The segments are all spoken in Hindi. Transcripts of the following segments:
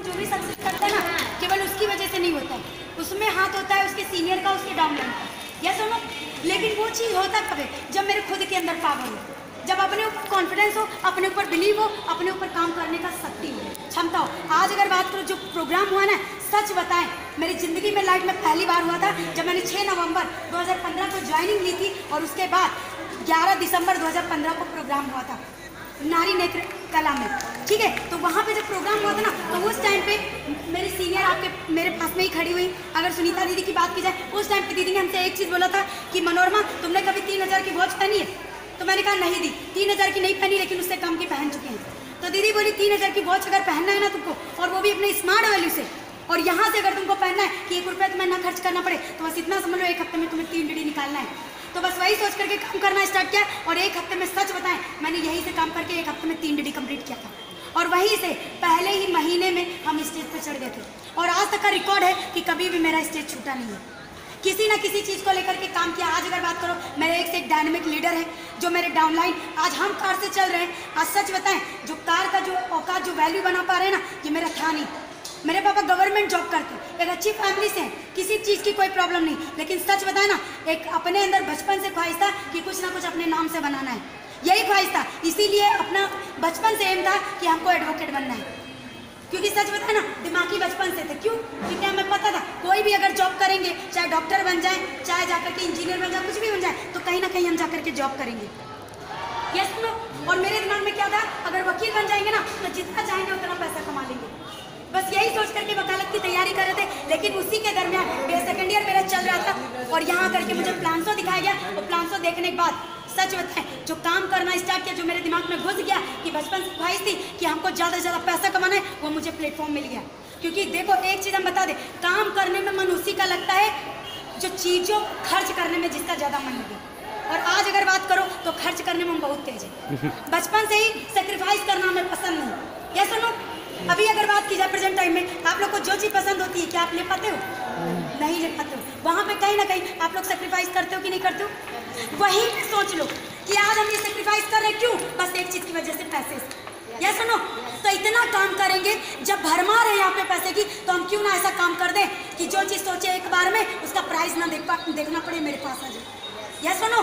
जो भी सक्सेस करता है ना, केवल उसकी वजह से नहीं होता है, उसमें हाथ होता है उसके सीनियर का, उसके डाउनलाइन का, या सुनो। लेकिन वो चीज़ होता कब है? जब मेरे खुद के अंदर पावर हो, जब अपने ऊपर कॉन्फिडेंस हो, अपने ऊपर बिलीव हो, अपने ऊपर काम करने का शक्ति हो, क्षमता हो। आज अगर बात करो जो प्रोग्राम हुआ ना, सच बताएं मेरी ज़िंदगी में लाइफ में पहली बार हुआ था जब मैंने 6 नवंबर 2015 को ज्वाइनिंग ली थी, और उसके बाद 11 दिसंबर 2015 को प्रोग्राम हुआ था नारी नेत्र कला में, ठीक है। तो वहाँ पे जब प्रोग्राम हुआ था ना, तो उस टाइम पे मेरी सीनियर आपके मेरे पास में ही खड़ी हुई, अगर सुनीता दीदी की बात की जाए, उस टाइम पे दीदी ने हमसे एक चीज़ बोला था कि मनोरमा तुमने कभी 3000 की वॉच पहनी है? तो मैंने कहा नहीं दी, 3000 की नहीं पहनी, लेकिन उससे कम की पहन चुके हैं। तो दीदी बोली 3000 की वॉच अगर पहनना है ना तुमको, और वो भी अपने स्मार्ट वैल्यू से, और यहाँ से अगर तुमको पहनना है कि 1 रुपया तुम्हें ना खर्च करना पड़े, तो बस इतना समझ लो 1 हफ्ते में तुम्हें 3 डीडी निकालना है। तो बस वही सोच करके काम करना स्टार्ट किया, और 1 हफ्ते में सच बताएं मैंने यहीं से काम करके 1 हफ्ते में 3 डीडी कंप्लीट किया था, और वहीं से पहले ही महीने में हम स्टेज पर चढ़ गए थे। और आज तक का रिकॉर्ड है कि कभी भी मेरा स्टेज छूटा नहीं है, किसी ना किसी चीज़ को लेकर के काम किया। आज अगर बात करो, मेरे एक से एक डायनेमिक लीडर है जो मेरे डाउनलाइन, आज हम कार से चल रहे हैं। आज सच बताएं जो कार का जो औकात, जो वैल्यू बना पा रहे हैं ना, ये मेरा था नहीं। मेरे पापा गवर्नमेंट जॉब करते, एक अच्छी फैमिली से, किसी चीज़ की कोई प्रॉब्लम नहीं, लेकिन सच बताएं ना, एक अपने अंदर बचपन से ख्वाहिश था कि कुछ ना कुछ अपने नाम से बनाना है, यही ख्वाहिश था। इसीलिए अपना बचपन से एम था कि हमको एडवोकेट बनना है, क्योंकि सच बताए ना दिमागी बचपन से थे। क्यों? क्योंकि हमें पता था कोई भी अगर जॉब करेंगे, चाहे डॉक्टर बन जाए, चाहे जाकर के इंजीनियर बन जाए, कुछ भी बन जाए, तो कहीं ना कहीं हम जाकर के जॉब करेंगे। Yes no. और मेरे दिमाग में क्या था, अगर वकील बन जाएंगे ना तो जितना चाहेंगे उतना पैसा कमा लेंगे। बस यही सोच करके वकालत की तैयारी कर रहे थे। लेकिन उसी के दरमियान सेकेंड ईयर मेरा चल रहा था, और यहाँ करके मुझे प्लान्सो दिखाया गया, और प्लान्सो देखने के बाद सच बताएं जो काम करना स्टार्ट किया, जो मेरे दिमाग में घुस गया कि बचपन से ख्वाहिश थी कि हमको ज़्यादा से ज़्यादा पैसा कमाना है, वो मुझे प्लेटफॉर्म मिल गया। क्योंकि देखो एक चीज़ हम बता दें, काम करने में मन उसी का लगता है जो चीज़ों खर्च करने में जिसका ज़्यादा मन लगे। और आज अगर बात करो तो खर्च करने में हम बहुत तेज है, बचपन से ही सेक्रीफाइस करना हमें पसंद नहीं। ये सुनो, अभी अगर बात की जाए प्रेजेंट टाइम में, आप लोग को जो चीज़ पसंद होती है क्या आप ले पाते हो? नहीं ले पाते हो। वहाँ पे कहीं ना कहीं आप लोग सेक्रीफाइस करते हो कि नहीं करते हो? वही सोच लो कि आज हम ये सेक्रीफाइस कर रहे हैं, क्यों? बस एक चीज़ की वजह से, पैसे से। या सुनो, तो इतना काम करेंगे, जब भरमार है यहाँ पे पैसे की, तो हम क्यों ना ऐसा काम कर दें कि जो चीज़ सोचे एक बार में उसका प्राइस ना देखना पड़े, मेरे पास आ जाए। या सुनो,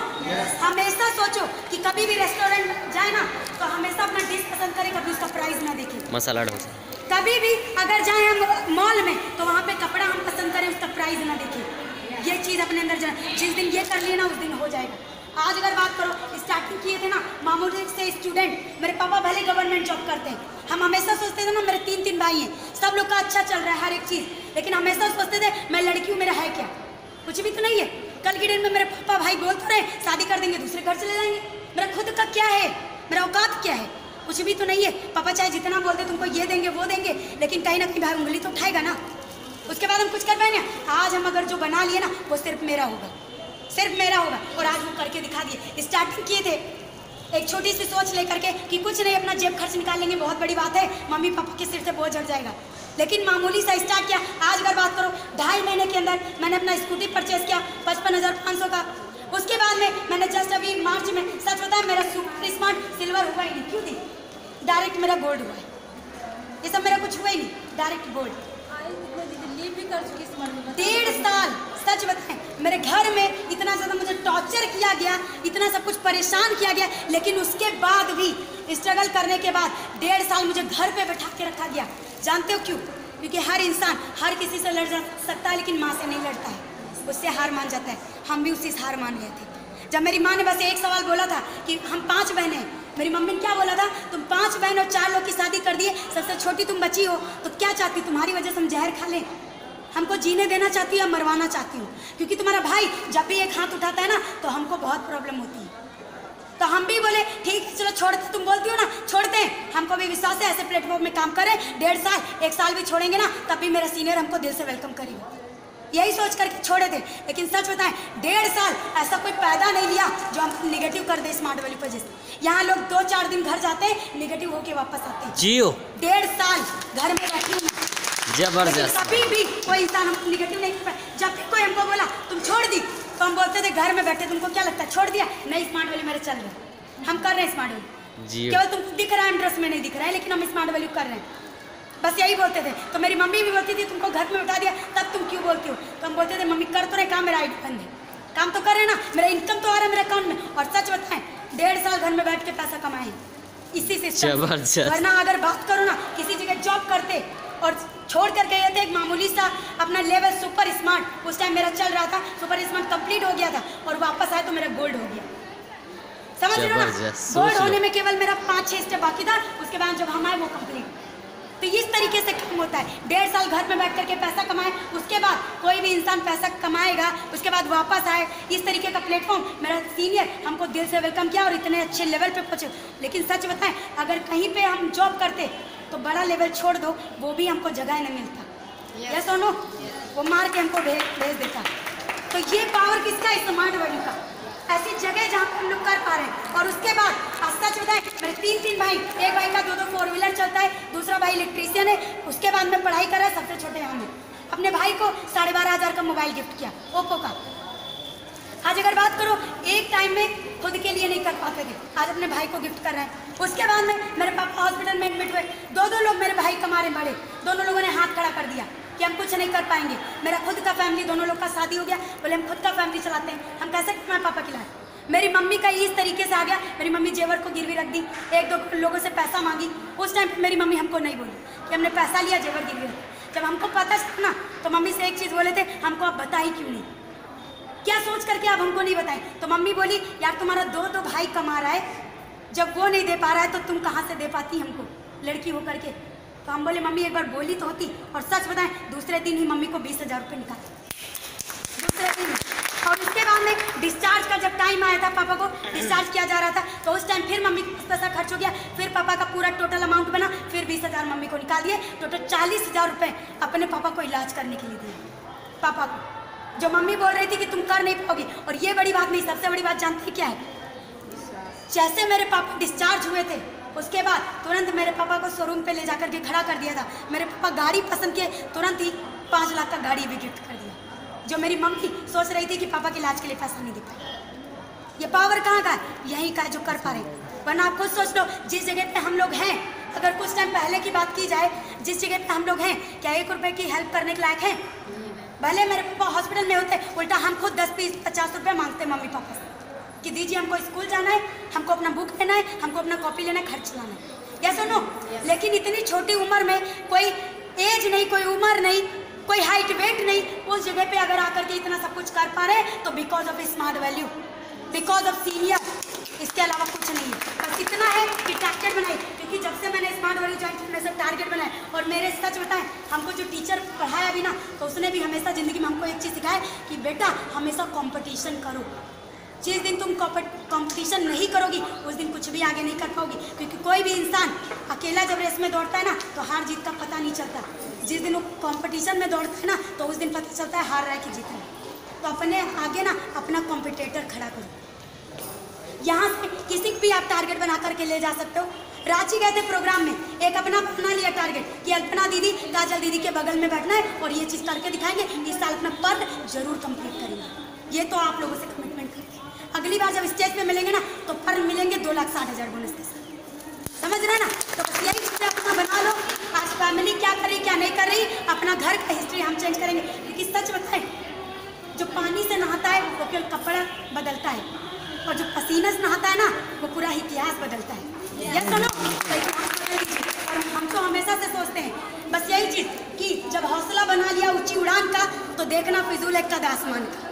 हमेशा सोचो कि कभी भी रेस्टोरेंट जाए ना तो हमेशा अपना डिश पसंद करें, कभी उसका प्राइस ना देखें। मसाला डोसा। कभी भी अगर जाए हम मॉल में तो वहाँ पे कपड़ा हम पसंद करें, उसका प्राइस ना देखें। ये चीज़ अपने अंदर जाए, जिस दिन ये कर लिए ना उस दिन हो जाएगा। आज अगर बात करो, स्टार्टिंग किए थे ना मामूली से स्टूडेंट, मेरे पापा भले गवर्नमेंट जॉब करते हैं, हम हमेशा सोचते थे ना, मेरे 3 भाई हैं, सब लोग का अच्छा चल रहा है हर एक चीज़, लेकिन हमेशा सोचते थे मैं लड़की हूँ, मेरा है क्या? कुछ भी तो नहीं है। कल की डेट में मेरे पापा भाई बोल तो रहे शादी कर देंगे, दूसरे घर चले जाएंगे, मेरा खुद का क्या है? मेरा औकात क्या है? कुछ भी तो नहीं है। पापा चाहे जितना बोलते तुमको ये देंगे वो देंगे, लेकिन कहीं ना कहीं भाई उंगली तो उठाएगा ना, उसके बाद हम कुछ कर पाएंगे। आज हम अगर जो बना लिए ना वो सिर्फ मेरा होगा, सिर्फ मेरा होगा, और आज वो करके दिखा दिए। स्टार्टिंग किए थे एक छोटी सी सोच लेकर के कि कुछ नहीं, अपना जेब खर्च निकाल लेंगे, बहुत बड़ी बात है, मम्मी पापा के सिर से बोझ चढ़ जाएगा, लेकिन मामूली सा स्टार्ट किया। आज अगर बात करो 2.5 महीने के अंदर मैंने अपना स्कूटी परचेस किया 55,500 का। उसके बाद में मैंने जस्ट अभी मार्च में, सच बताया मेरा सुपर स्मार्ट सिल्वर हुआ ही नहीं। क्यों? नहीं, डायरेक्ट मेरा गोल्ड हुआ है। ये सब मेरा कुछ हुआ ही नहीं, डायरेक्ट गोल्ड। लीव भी कर चुकी इस 1.5 साल सच बताएं मेरे घर में इतना ज़्यादा मुझे टॉर्चर किया गया, इतना सब कुछ परेशान किया गया, लेकिन उसके बाद भी स्ट्रगल करने के बाद 1.5 साल मुझे घर पे बैठा के रखा गया। जानते हो क्यों? क्योंकि हर इंसान हर किसी से लड़ सकता है, लेकिन माँ से नहीं लड़ता है, उससे हार मान जाता है। हम भी उसी से हार मान गए थे। जब मेरी माँ ने बस एक सवाल बोला था कि हम 5 बहनें हैं, मेरी मम्मी ने क्या बोला था, तुम 5 बहन और 4 लोग की शादी कर दिए, सबसे छोटी तुम बची हो, तो क्या चाहती, तुम्हारी वजह से हम जहर खा लें? हमको जीने देना चाहती हो या मरवाना चाहती हो? क्योंकि तुम्हारा भाई जब भी एक हाथ उठाता है ना तो हमको बहुत प्रॉब्लम होती है। तो हम भी बोले ठीक है चलो छोड़ते, तुम बोलती हो ना छोड़ते हैं, हमको भी विश्वास है ऐसे प्लेटफॉर्म में काम करें, 1.5 साल 1 साल भी छोड़ेंगे ना तब भी मेरा सीनियर हमको दिल से वेलकम करेगा, यही सोच करके छोड़े थे। लेकिन सच बताएं 1.5 साल ऐसा कोई पैदा नहीं लिया जो हम निगेटिव कर दे स्मार्ट वैल्यू पर। जैसे यहाँ लोग 2-4 दिन घर जाते हैं, निगेटिव होके वापस आते हैं। जियो 1.5 साल घर में बैठी हूँ, जबरदस्त। कभी भी कोई इंसान हमको निगेटिव नहीं कर पाया। जब भी कोई हमको बोला तुम छोड़ दी, तो हम बोलते थे घर में बैठे तुमको क्या लगता है छोड़ दिया? नहीं, स्मार्ट वैल्यू मेरे चल रहे हैं, हम कर रहे हैं स्मार्ट वैल्यू। केवल तुमको दिख रहा है, इंटरेस्ट में नहीं दिख रहा है, लेकिन हम स्मार्ट वैल्यू कर रहे हैं। बस यही बोलते थे। तो मेरी मम्मी भी बोलती थी तुमको घर में बिठा दिया तब तुम क्यों बोलती हो? तो हम बोलते थे मम्मी कर तो रहे काम, मेरा आईडी बंद है, काम तो कर रहे ना, मेरा इनकम तो आ रहा है मेरे अकाउंट में। और सच बताएं 1.5 साल घर में बैठ के पैसा कमाए इसी सिस्टम से। वरना अगर बात करो ना, किसी जगह जॉब करते और छोड़ कर गए थे एक मामूली सा अपना लेवल सुपर स्मार्ट, उस टाइम मेरा चल रहा था, सुपर स्मार्ट कंप्लीट हो गया था और वापस आए तो मेरा गोल्ड हो गया। समझ रहे हो ना? गोल्ड होने में केवल मेरा 5-6 स्टेप बाकी था, उसके बाद जब हम आए वो कंप्लीट। तो इस तरीके से काम होता है। 1.5 साल घर में बैठ करके पैसा कमाए, उसके बाद कोई भी इंसान पैसा कमाएगा, उसके बाद वापस आए, इस तरीके का प्लेटफॉर्म। मेरा सीनियर हमको दिल से वेलकम किया और इतने अच्छे लेवल पे पहुंचे। लेकिन सच बताएं अगर कहीं पे हम जॉब करते तो बड़ा लेवल छोड़ दो, वो भी हमको जगह नहीं मिलता। यस और नो? वो मार के हमको भेज देता। तो ये पावर किसका? स्मार्ट वैल्यू का। ऐसी जगह जहाँ पर हम लोग कर पा रहे हैं। और उसके बाद सच बताएं मेरे 3 भाई, एक भाई का 2 4 व्हीलर चलता है, दूसरा भाई इलेक्ट्रीशियन है, उसके बाद में पढ़ाई कर रहा है, सबसे छोटे यहाँ में। अपने भाई को 12,500 का मोबाइल गिफ्ट किया, ओप्पो का। आज अगर बात करो एक टाइम में खुद के लिए नहीं कर पाते थे, आज अपने भाई को गिफ्ट कर रहे हैं। उसके बाद में मेरे पापा हॉस्पिटल में एडमिट हुए, 2 लोग मेरे भाई कमा रहे बड़े, दोनों लोगों ने हाथ खड़ा कर दिया कि हम कुछ नहीं कर पाएंगे। मेरा खुद का फैमिली, दोनों लोग का शादी हो गया, बोले हम खुद का फैमिली चलाते हैं, हम कैसे कमाए पापा खिलाए। मेरी मम्मी का इस तरीके से आ गया, मेरी मम्मी जेवर को गिरवी रख दी, 1-2 लोगों से पैसा मांगी। उस टाइम पे मेरी मम्मी हमको नहीं बोली कि हमने पैसा लिया, जेवर गिरवी रख। जब हमको पता चला ना तो मम्मी से एक चीज़ बोले थे, हमको आप बताई क्यों नहीं, क्या सोच करके आप हमको नहीं बताएं? तो मम्मी बोली यार तुम्हारा 2 भाई कमा रहा है, जब वो नहीं दे पा रहा है तो तुम कहाँ से दे पाती हमको लड़की हो करके। तो हम बोले मम्मी एक बार बोली तो होती। और सच बताएं दूसरे दिन ही मम्मी को 20,000 रुपये निकाले, दूसरे दिन। और उसके बाद में डिस्चार्ज का जब टाइम आया था, पापा को डिस्चार्ज किया जा रहा था, तो उस टाइम फिर मम्मी का पैसा खर्च हो गया। फिर पापा का पूरा टोटल अमाउंट बना, फिर 20,000 मम्मी को निकाल दिए। टोटल 40,000 रुपये अपने पापा को इलाज करने के लिए दिए। पापा को जो मम्मी बोल रही थी कि तुम कर नहीं पाओगी। और ये बड़ी बात नहीं, सबसे बड़ी बात जानती क्या है? जैसे मेरे पापा डिस्चार्ज हुए थे उसके बाद तुरंत मेरे पापा को शोरूम पे ले जाकर के खड़ा कर दिया था। मेरे पापा गाड़ी पसंद किए, तुरंत ही 5 लाख का गाड़ी भी गिफ्ट कर दिया, जो मेरी मम्मी सोच रही थी कि पापा के इलाज के लिए पैसा नहीं दे पाए। ये पावर कहाँ का है? यही का है जो कर पा रहे हैं। वरना आप खुद सोच लो, जिस जगह पे हम लोग हैं, अगर कुछ टाइम पहले की बात की जाए, जिस जगह पे हम लोग हैं, क्या 1 रुपये की हेल्प करने के लायक हैं? भले मेरे पापा हॉस्पिटल में होते, उल्टा हम खुद 10, 20, 50 रुपये मांगते मम्मी पापा से कि दीजिए हमको स्कूल जाना है, हमको अपना बुक लेना है, हमको अपना कॉपी लेना है, खर्च चलाना है। या सुनो, लेकिन इतनी छोटी उम्र में कोई एज नहीं, कोई उम्र नहीं, कोई हाइट वेट नहीं, उस जगह पे अगर आकर के इतना सब कुछ कर पा रहे हैं तो because of smart value, because of senior, इसके अलावा कुछ नहीं है। बस इतना है कि टारगेट बनाए, क्योंकि जब से मैंने स्मार्ट वैल्यू ज्वाइन किया से टारगेट बनाए। और मेरे सच बताएं, हमको जो टीचर पढ़ाया भी ना, तो उसने भी हमेशा ज़िंदगी में हमको एक चीज़ सिखाया कि बेटा हमेशा कॉम्पिटिशन करो। जिस दिन तुम कंपटीशन नहीं करोगी उस दिन कुछ भी आगे नहीं कर पाओगी। क्योंकि कोई भी इंसान अकेला जब रेस में दौड़ता है ना तो हार जीत का पता नहीं चलता। जिस दिन वो कंपटीशन में दौड़ता है ना तो उस दिन पता चलता है हार रहा है कि जीत रहा है। तो अपने आगे ना अपना कॉम्पिटिटर खड़ा करो। यहाँ से किसी को भी आप टारगेट बना करके ले जा सकते हो। रांची गए थे प्रोग्राम में, एक अपना बना लिया टारगेट कि अल्पना दीदी, काजल दीदी के बगल में बैठना है और ये चीज़ करके दिखाएंगे, इस साल अपना पर्व जरूर कंप्लीट करेंगे। ये तो आप लोगों से कमिटमेंट करते हैं। अगली बार जब स्टेज पे मिलेंगे ना तो पर्व मिलेंगे 2,60,000 बोनस के साथ। समझ रहे ना? तो बस यही चीज़ें अपना बना लो। आज फैमिली क्या कर रही क्या नहीं कर रही, अपना घर का हिस्ट्री हम चेंज करेंगे। क्योंकि सच बताएं, जो पानी से नहाता है वो केवल कपड़ा बदलता है, और जो पसीने से नहाता है ना वो पूरा इतिहास बदलता है। ये सुनो, और हम तो हमेशा से सोचते हैं बस यही चीज़ कि जब हौसला बना लिया ऊंची उड़ान का तो देखना फिजूल एक कद आसमान का।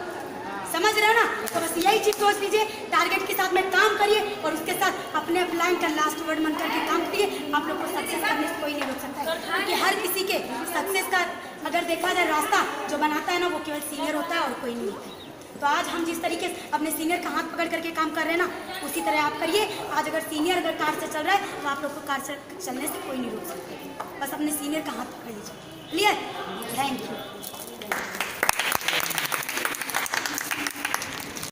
समझ रहे हो ना? तो बस यही चीज़ सोच लीजिए, टारगेट के साथ में काम करिए और उसके साथ अपने अपलाइन का लास्ट वर्ड मन करके काम करिए। आप लोग को सक्सेस करने से कोई नहीं रोक सकता है। क्योंकि हर किसी के सक्सेस का अगर देखा जाए रास्ता जो बनाता है ना वो केवल सीनियर होता है और कोई नहीं होता है। तो आज हम जिस तरीके से अपने सीनियर का हाथ पकड़ करके काम कर रहे हैं ना, उसी तरह आप करिए। आज अगर सीनियर अगर कार से चल रहा है तो आप लोग को कार से चलने से कोई नहीं रोक सकता। बस अपने सीनियर का हाथ पकड़ लीजिए। क्लियर? Thank you.